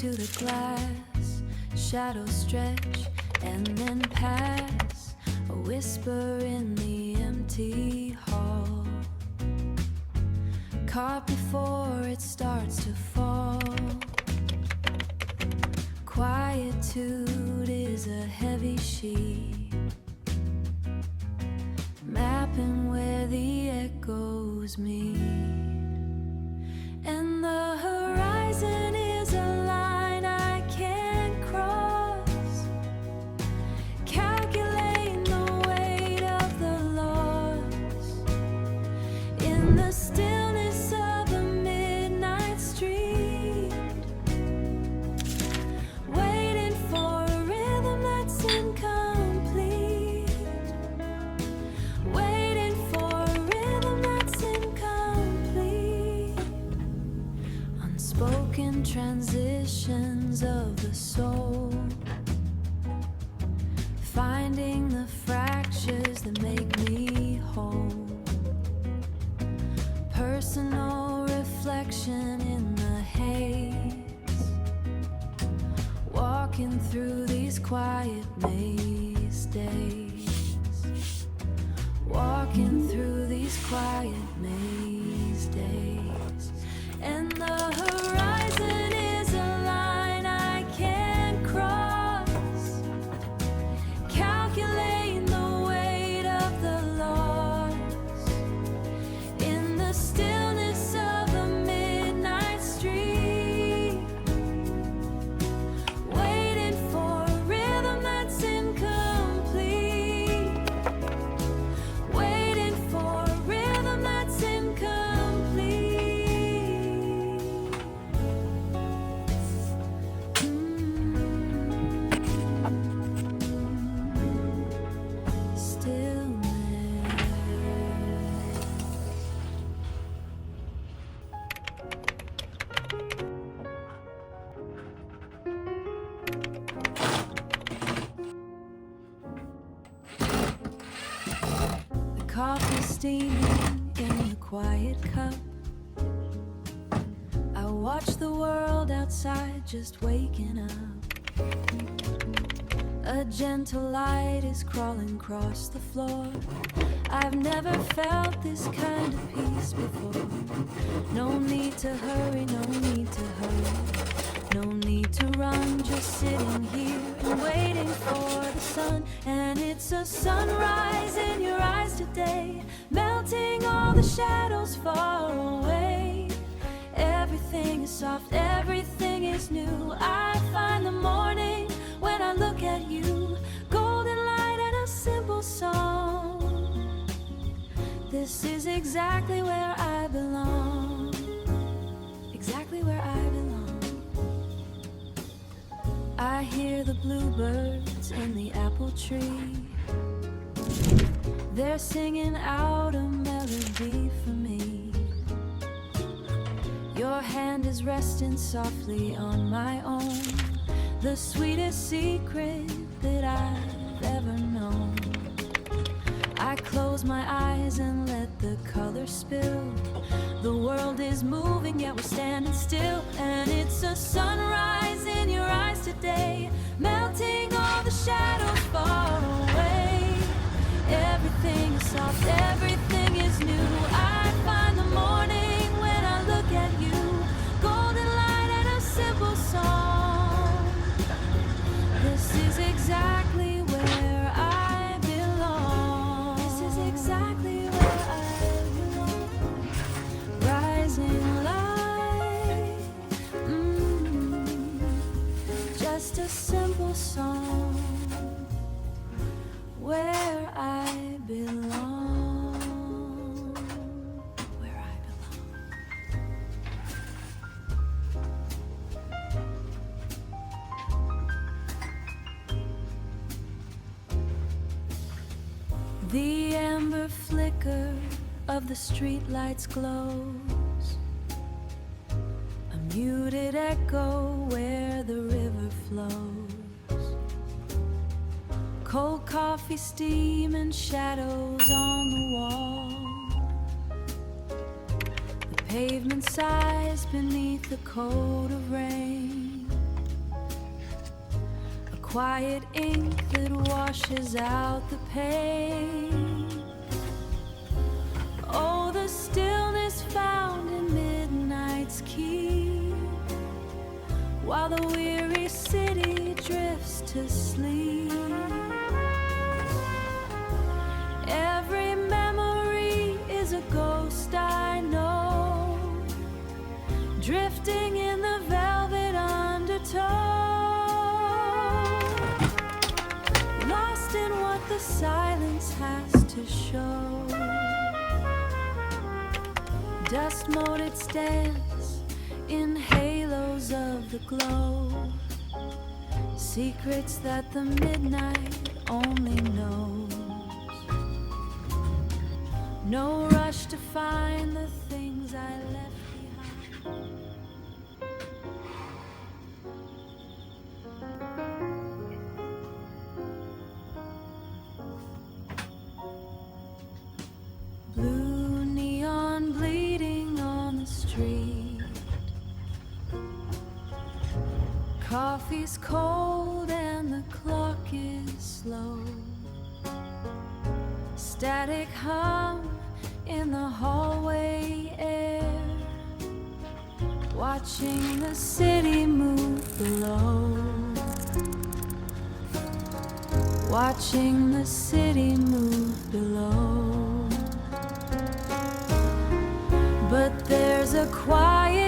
to the glass, shadows stretch and then pass, a whisper in the empty hall, caught before it starts to fall. Quietude is a heavy sheet, mapping where the echoes meet, and the horizon is a line I can't cross, calculating the weight of the loss in the stillness of a midnight street, waiting for a rhythm that's incomplete, waiting for a rhythm that's incomplete, unspoken transitions of the soul, finding the fractures that make me whole, personal reflection in the haze, walking through these quiet maze days, walking through these quiet maze days, and the horizon is a line I can't cross, calculating the weight of the loss in the stillness of a midnight street, waiting for a rhythm that's incomplete, waiting for a rhythm that's incomplete. The coffee steaming in the quiet cup, I watch the world outside just waking up. A gentle light is crawling across the floor. I've never felt this kind of peace before. No need to hurry, no need to hurry, no need to run, just sitting here and waiting for the sun. And it's a sunrise in your eyes today, melting all the shadows far away. Everything is soft, everything is new. I find the morning when I look at you, golden light and a simple song. This is exactly where I belong, exactly where I belong. I hear the bluebirds in the apple tree, they're singing out a melody for me. Your hand is resting softly on my own, the sweetest secret that I've ever known. I close my eyes and let the color spill. The world is moving, yet we're standing still. And it's a sunrise in your eyes today, melting all the shadows far away. Everything is soft, everything is new. I find the morning when I look at you, golden light and a simple song. This is exactly where I belong. This is exactly where I belong. Rising light, just a simple song. Where I belong, where I belong. The amber flicker of the streetlights glows, a muted echo where the river flows. Cold coffee, steam, and shadows on the wall. The pavement sighs beneath the coat of rain. quiet ink that washes out the pain. Oh, the stillness found in midnight's key, while the weary city drifts to sleep. Every memory is a ghost I know, drifting in the velvet undertow, lost in what the silence has to show. Dust moted stands in halos of the glow, secrets that the midnight only knows. No rush to find the things I left behind. Blue neon bleeding on the street, coffee's cold and the clock is slow, static hum in the hallway air, watching the city move below, watching the city move below. But there's a quiet